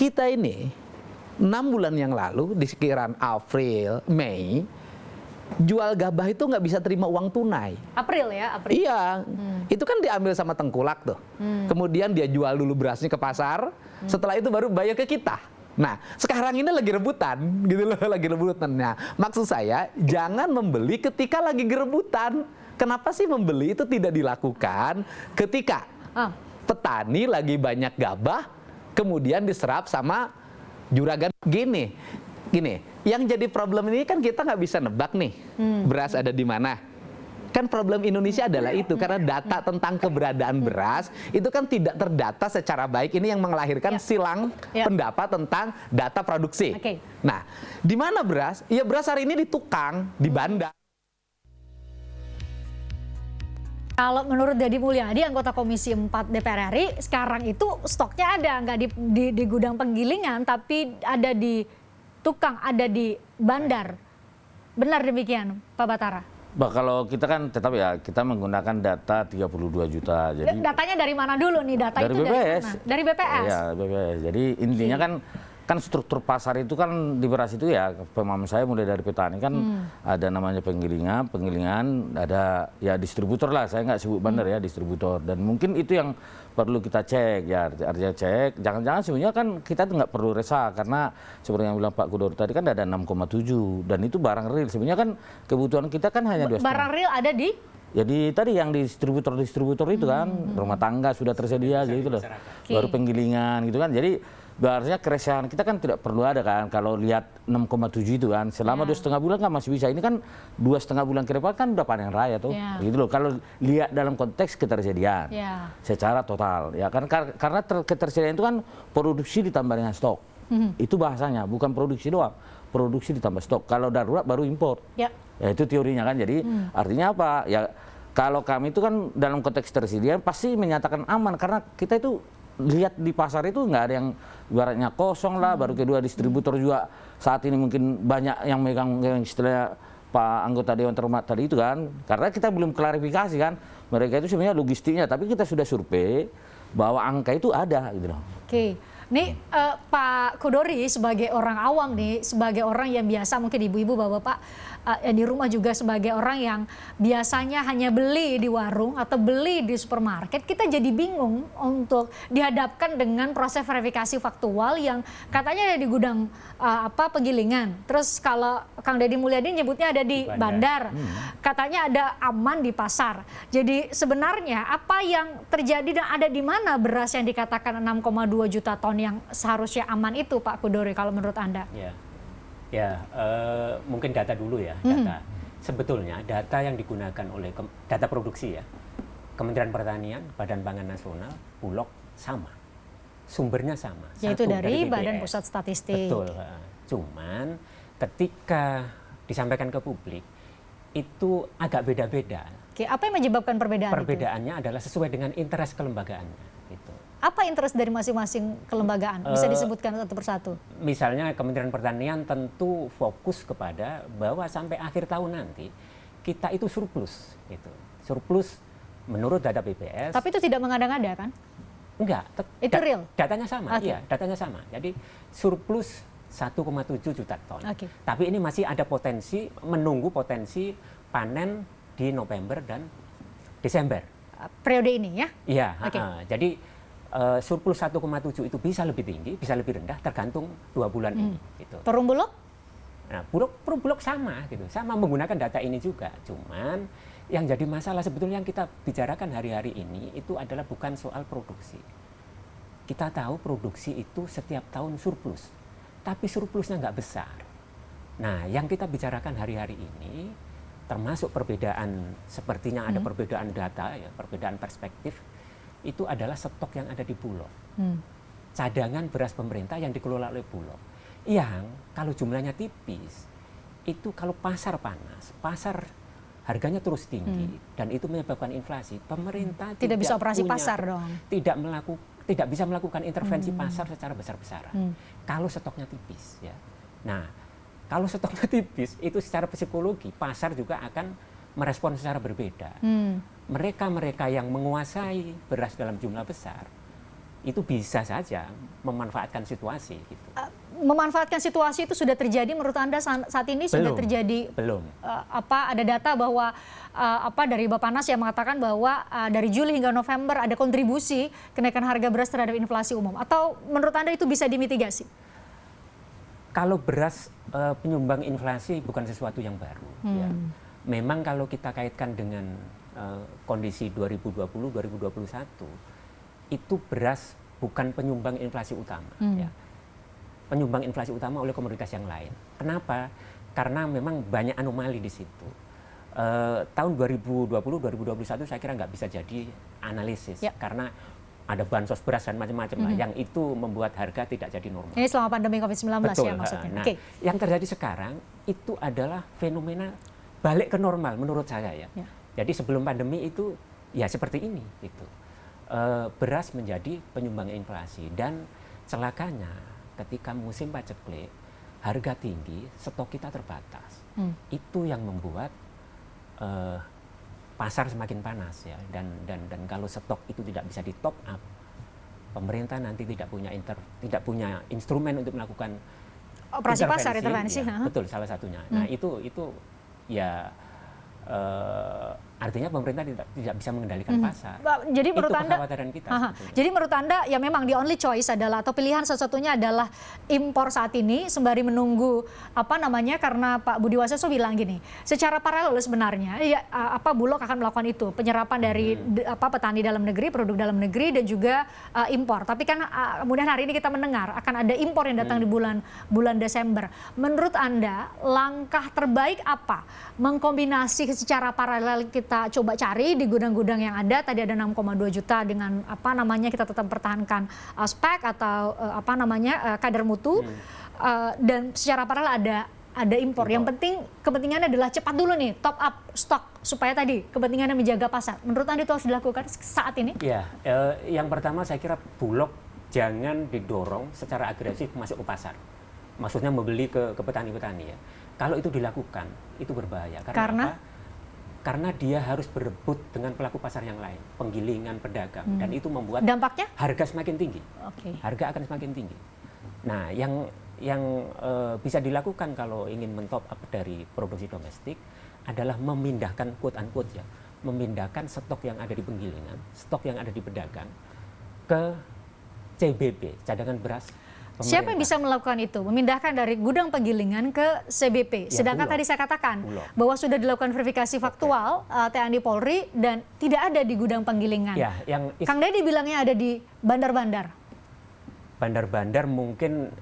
kita ini 6 bulan yang lalu di sekitaran April, Mei, jual gabah itu nggak bisa terima uang tunai. April ya, April. Iya, itu kan diambil sama tengkulak tuh. Kemudian dia jual dulu berasnya ke pasar, setelah itu baru bayar ke kita. Nah, sekarang ini lagi rebutan, gitu loh, lagi rebutan. Nah, maksud saya jangan membeli ketika lagi gerebutan. Kenapa sih membeli itu tidak dilakukan ketika petani lagi banyak gabah, kemudian diserap sama juragan gini, yang jadi problem ini kan kita nggak bisa nebak nih beras ada di mana. Kan problem Indonesia adalah itu, karena data tentang keberadaan beras itu kan tidak terdata secara baik. Ini yang melahirkan silang pendapat tentang data produksi. Nah, di mana beras? Ya beras hari ini di tukang, di bandar. Kalau menurut Deddy Mulyadi, anggota Komisi 4 DPR RI, sekarang itu stoknya ada, nggak di gudang penggilingan, tapi ada di tukang, ada di bandar. Benar demikian, Pak Batara? Bah, kalau kita kan tetap ya, kita menggunakan data 32 juta. Jadi datanya dari mana dulu nih? Data dari itu BPS. dari mana? Dari BPS? Iya, BPS. Jadi intinya kan struktur pasar itu kan di beras itu ya, pemahaman saya mulai dari petani kan ada namanya penggilingan, ada ya distributor lah, saya nggak sebut bandar ya, distributor. Dan mungkin itu yang perlu kita cek ya, artinya cek. Jangan-jangan sebenarnya kan kita tuh nggak perlu resah, karena seperti yang bilang Pak Kudori tadi kan ada 6,7 dan itu barang real. Sebenarnya kan kebutuhan kita kan hanya 2,5. Barang real ada di? Jadi tadi yang distributor itu kan rumah tangga sudah tersedia gitu loh. Baru penggilingan gitu kan. Jadi berarti keresahan kita kan tidak perlu ada kan, kalau lihat 6,7 itu kan selama 2,5 bulan kan masih bisa. Ini kan 2,5 bulan ke depan kan udah panen raya tuh, gitu loh. Kalau lihat dalam konteks ketersediaan secara total ya kan, karena ketersediaan itu kan produksi ditambah dengan stok. Itu bahasanya, bukan produksi doang, produksi ditambah stok. Kalau darurat baru impor. Ya itu teorinya kan. Jadi artinya apa ya, kalau kami itu kan dalam konteks ketersediaan pasti menyatakan aman, karena kita itu lihat di pasar itu nggak ada yang ibaratnya kosong lah. Baru kedua, distributor juga saat ini mungkin banyak yang megang istilahnya Pak anggota Dewan Terhormat tadi itu kan, karena kita belum klarifikasi kan mereka itu sebenarnya logistiknya, tapi kita sudah survei bahwa angka itu ada gitu loh. Nih Pak Kudori sebagai orang awam nih, sebagai orang yang biasa, mungkin ibu-ibu bapak-bapak di rumah juga sebagai orang yang biasanya hanya beli di warung atau beli di supermarket, kita jadi bingung untuk dihadapkan dengan proses verifikasi faktual yang katanya ada di gudang penggilingan. Terus kalau Kang Deddy Mulyadi nyebutnya ada di bandar, katanya ada aman di pasar. Jadi sebenarnya apa yang terjadi dan ada di mana beras yang dikatakan 6,2 juta ton yang seharusnya aman itu, Pak Kudori, kalau menurut Anda? Mungkin data dulu ya. Data sebetulnya data yang digunakan oleh data produksi ya, Kementerian Pertanian, Badan Pangan Nasional, Bulog sama, sumbernya sama. Yaitu dari Badan Pusat Statistik. Betul. Cuman ketika disampaikan ke publik itu agak beda-beda. Apa yang menyebabkan perbedaan itu? Perbedaannya adalah sesuai dengan interest kelembagaannya. Gitu. Apa interest dari masing-masing kelembagaan? Bisa disebutkan satu persatu? Misalnya Kementerian Pertanian tentu fokus kepada bahwa sampai akhir tahun nanti kita itu surplus. Gitu. Surplus menurut data BPS. Tapi itu tidak mengada-ngada kan? Enggak. Itu real? Datanya sama, iya, datanya sama. Jadi surplus 1,7 juta ton. Tapi ini masih ada potensi, menunggu potensi panen di November dan Desember. Periode ini ya? Iya, jadi surplus 1,7 itu bisa lebih tinggi, bisa lebih rendah, tergantung 2 bulan ini. Gitu. Perum Bulog? Nah, Bulog sama, gitu, sama menggunakan data ini juga. Cuman yang jadi masalah sebetulnya yang kita bicarakan hari-hari ini itu adalah bukan soal produksi. Kita tahu produksi itu setiap tahun surplus, tapi surplusnya nggak besar. Nah, yang kita bicarakan hari-hari ini, termasuk perbedaan, sepertinya ada perbedaan data, ya, perbedaan perspektif, itu adalah stok yang ada di Bulog. Cadangan beras pemerintah yang dikelola oleh Bulog. Yang kalau jumlahnya tipis, itu kalau pasar panas, pasar harganya terus tinggi, dan itu menyebabkan inflasi, pemerintah tidak bisa operasi pasar dong. Tidak bisa melakukan intervensi pasar secara besar-besaran. Kalau stoknya tipis. Ya. Nah, kalau stoknya tipis, itu secara psikologi, pasar juga akan merespon secara berbeda. Mereka-mereka yang menguasai beras dalam jumlah besar, itu bisa saja memanfaatkan situasi gitu. Memanfaatkan situasi itu sudah terjadi menurut Anda saat ini? Sudah terjadi? Belum. Ada data bahwa dari Bappenas yang mengatakan bahwa dari Juli hingga November ada kontribusi kenaikan harga beras terhadap inflasi umum, atau menurut Anda itu bisa dimitigasi? Kalau beras penyumbang inflasi bukan sesuatu yang baru. Ya. Memang kalau kita kaitkan dengan kondisi 2020-2021, itu beras bukan penyumbang inflasi utama. Ya. Penyumbang inflasi utama oleh komoditas yang lain. Kenapa? Karena memang banyak anomali di situ. Tahun 2020-2021 saya kira nggak bisa jadi analisis, karena ada bansos beras dan macam-macam lah, yang itu membuat harga tidak jadi normal. Ini selama pandemi COVID-19 Betul, ya maksudnya. Nah, yang terjadi sekarang itu adalah fenomena balik ke normal menurut saya ya. Jadi sebelum pandemi itu ya seperti ini gitu. Beras menjadi penyumbang inflasi, dan celakanya ketika musim paceklik harga tinggi, stok kita terbatas. Itu yang membuat pasar semakin panas ya, dan kalau stok itu tidak bisa di top up, pemerintah nanti tidak punya instrumen untuk melakukan operasi pasar, intervensi. Ya, betul, salah satunya. Nah itu ya artinya pemerintah tidak bisa mengendalikan pasar. Jadi menurut Anda, kekhawatiran kita. Jadi menurut Anda ya memang the only choice adalah, atau pilihan satu-satunya adalah impor saat ini sembari menunggu karena Pak Budi Waseso bilang gini, secara paralel sebenarnya ya Bulog akan melakukan itu, penyerapan dari petani dalam negeri, produk dalam negeri, dan juga impor. Tapi kan kemudian hari ini kita mendengar akan ada impor yang datang di bulan Desember. Menurut Anda langkah terbaik apa mengkombinasi secara paralel kita coba cari di gudang-gudang yang ada? Tadi ada 6,2 juta dengan kita tetap pertahankan spek atau kadar mutu, dan secara paralel ada impor. Yang penting kepentingannya adalah cepat dulu nih top up stok supaya tadi kepentingannya menjaga pasar. Menurut Anda itu harus dilakukan saat ini? Ya, yang pertama saya kira Bulog jangan didorong secara agresif masuk ke pasar. Maksudnya membeli ke petani-petani ya. Kalau itu dilakukan, itu berbahaya. Karena apa? Karena dia harus berebut dengan pelaku pasar yang lain, penggilingan, pedagang, dan itu membuat dampaknya harga semakin tinggi. Harga akan semakin tinggi. Nah, yang bisa dilakukan kalau ingin mentop up dari produksi domestik adalah memindahkan quote unquote ya, memindahkan stok yang ada di penggilingan, stok yang ada di pedagang ke CBP, cadangan beras pemerintah. Siapa yang bisa melakukan itu? Memindahkan dari gudang penggilingan ke CBP. Sedangkan tadi saya katakan bahwa sudah dilakukan verifikasi faktual TNI Polri dan tidak ada di gudang penggilingan. Ya, Kang Deddy bilangnya ada di bandar-bandar. Bandar-bandar mungkin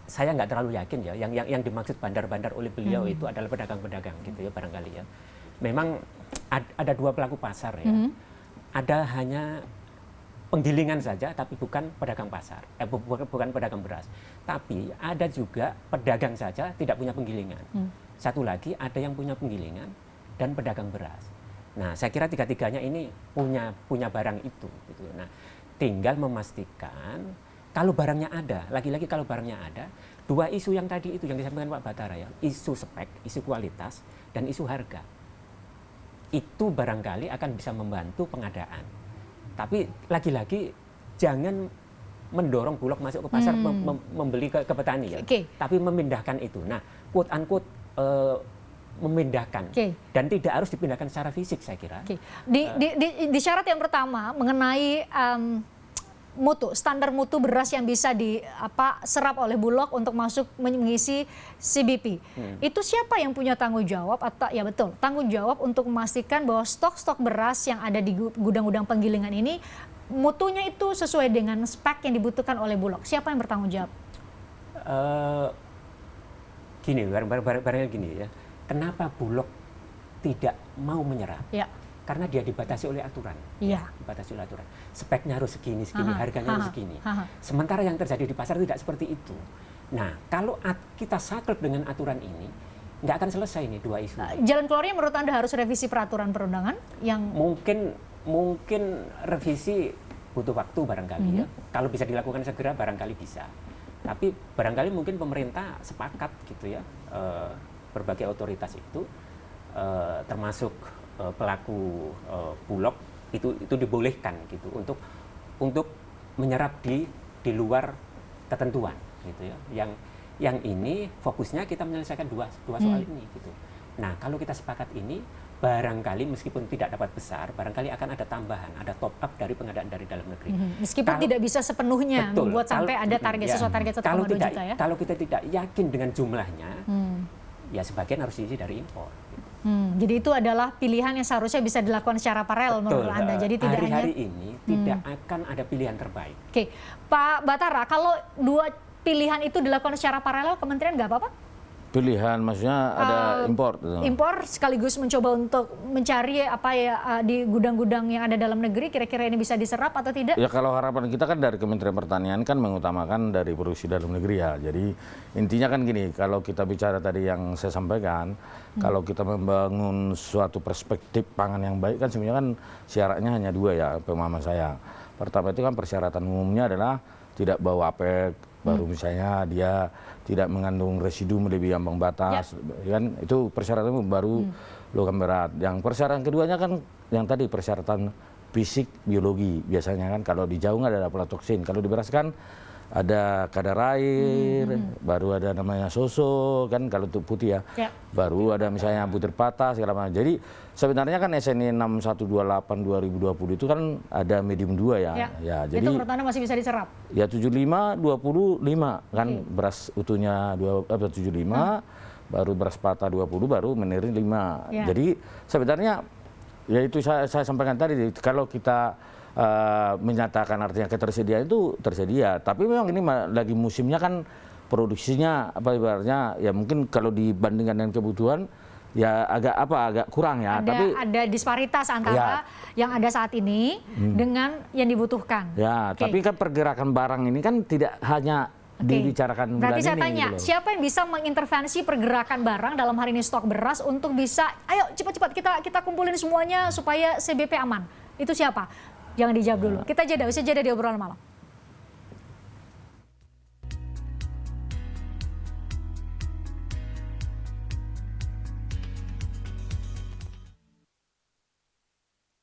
saya nggak terlalu yakin ya. Yang dimaksud bandar-bandar oleh beliau itu adalah pedagang-pedagang gitu ya barangkali ya. Memang ada dua pelaku pasar ya. Ada hanya penggilingan saja, tapi bukan pedagang pasar, bukan pedagang beras. Tapi ada juga pedagang saja tidak punya penggilingan. Satu lagi ada yang punya penggilingan dan pedagang beras. Nah, saya kira tiga-tiganya ini punya barang itu. Gitu. Nah, tinggal memastikan kalau barangnya ada, lagi-lagi kalau barangnya ada, dua isu yang tadi itu yang disampaikan Pak Batara ya, isu spek, isu kualitas, dan isu harga. Itu barangkali akan bisa membantu pengadaan. Tapi lagi-lagi jangan mendorong Bulog masuk ke pasar membeli ke petani ya. Tapi memindahkan itu. Nah, quote unquote memindahkan dan tidak harus dipindahkan secara fisik saya kira. Di syarat yang pertama mengenai standar mutu beras yang bisa diserap oleh Bulog untuk masuk mengisi CBP. Itu siapa yang punya tanggung jawab tanggung jawab untuk memastikan bahwa stok-stok beras yang ada di gudang-gudang penggilingan ini mutunya itu sesuai dengan spek yang dibutuhkan oleh Bulog. Siapa yang bertanggung jawab? Barangkali gini ya. Kenapa Bulog tidak mau menyerap? Ya. Karena dia dibatasi oleh aturan. Dibatasi oleh aturan. Speknya harus segini, harganya harus segini. Sementara yang terjadi di pasar tidak seperti itu. Nah, kalau kita saklek dengan aturan ini, nggak akan selesai nih dua isu. Jalan keluarnya menurut Anda harus revisi peraturan perundangan yang mungkin revisi butuh waktu barangkali ya. Kalau bisa dilakukan segera barangkali bisa. Tapi barangkali mungkin pemerintah sepakat gitu ya, berbagai otoritas itu termasuk pelaku Bulog itu dibolehkan gitu untuk menyerap di luar ketentuan gitu ya. Yang ini fokusnya kita menyelesaikan dua soal ini gitu. Nah, kalau kita sepakat ini, barangkali meskipun tidak dapat besar, barangkali akan ada tambahan, ada top up dari pengadaan dari dalam negeri. Meskipun tidak bisa sepenuhnya membuat sampai ada target sesuai target 1,2 juta ya. Kalau kita tidak yakin dengan jumlahnya, ya sebagian harus diisi dari impor. Jadi itu adalah pilihan yang seharusnya bisa dilakukan secara paralel menurut Anda. Jadi tidak hari-hari ini tidak akan ada pilihan terbaik. Oke, Pak Batara, kalau dua pilihan itu dilakukan secara paralel, kementerian nggak apa-apa? Pilihan maksudnya ada impor. Impor sekaligus mencoba untuk mencari apa ya di gudang-gudang yang ada dalam negeri, kira-kira ini bisa diserap atau tidak? Ya kalau harapan kita kan dari Kementerian Pertanian kan mengutamakan dari produksi dalam negeri ya. Jadi intinya kan gini, kalau kita bicara tadi yang saya sampaikan, kalau kita membangun suatu perspektif pangan yang baik kan sebenarnya kan syaratnya hanya dua ya pemahaman saya. Pertama itu kan persyaratan umumnya adalah tidak bawa APEK, baru misalnya dia tidak mengandung residu melebihi ambang batas, kan itu persyaratan baru logam berat. Yang persyaratan keduanya kan yang tadi persyaratan fisik biologi biasanya kan kalau di jagung ada aflatoksin, kalau di beras kan ada kadar air, baru ada namanya soso kan kalau untuk putih ya, baru ada misalnya butir patah segala macam. Jadi sebenarnya kan SNI 6128 2020 itu kan ada medium 2 ya. Ya jadi itu menurut Anda masih bisa diserap? Ya 75 25 kan beras utuhnya 75, baru beras patah 20, baru meniri 5. Jadi sebenarnya ya itu saya sampaikan tadi, kalau kita menyatakan artinya ketersediaan itu tersedia, tapi memang ini lagi musimnya kan produksinya apa ibaratnya ya mungkin kalau dibandingkan dengan kebutuhan ya agak kurang ya. Tapi ada disparitas antara yang ada saat ini dengan yang dibutuhkan. Ya, tapi kan pergerakan barang ini kan tidak hanya dibicarakan bulan ini. Berarti saya tanya, gitu siapa yang bisa mengintervensi pergerakan barang dalam hari ini stok beras untuk bisa, ayo cepat-cepat kita kumpulin semuanya supaya CBP aman. Itu siapa? Jangan dijawab dulu. Kita jeda, bisa jeda di obrolan malam.